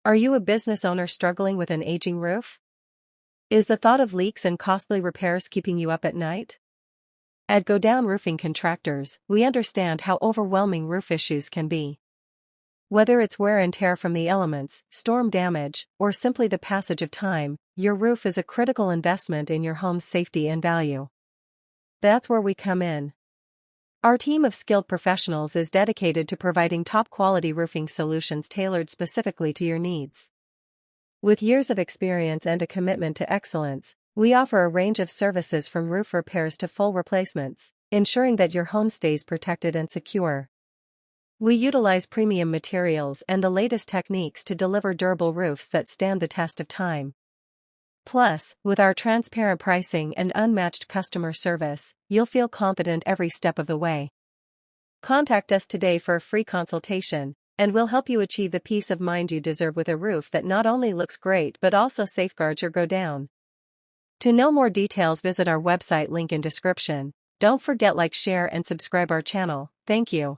Are you a business owner struggling with an aging roof? Is the thought of leaks and costly repairs keeping you up at night? At Godown Roofing Contractors, we understand how overwhelming roof issues can be. Whether it's wear and tear from the elements, storm damage, or simply the passage of time, your roof is a critical investment in your home's safety and value. That's where we come in. Our team of skilled professionals is dedicated to providing top-quality roofing solutions tailored specifically to your needs. With years of experience and a commitment to excellence, we offer a range of services from roof repairs to full replacements, ensuring that your home stays protected and secure. We utilize premium materials and the latest techniques to deliver durable roofs that stand the test of time. Plus, with our transparent pricing and unmatched customer service, you'll feel confident every step of the way. Contact us today for a free consultation, and we'll help you achieve the peace of mind you deserve with a roof that not only looks great but also safeguards your godown. To know more details, visit our website link in description. Don't forget, like, share and subscribe our channel. Thank you.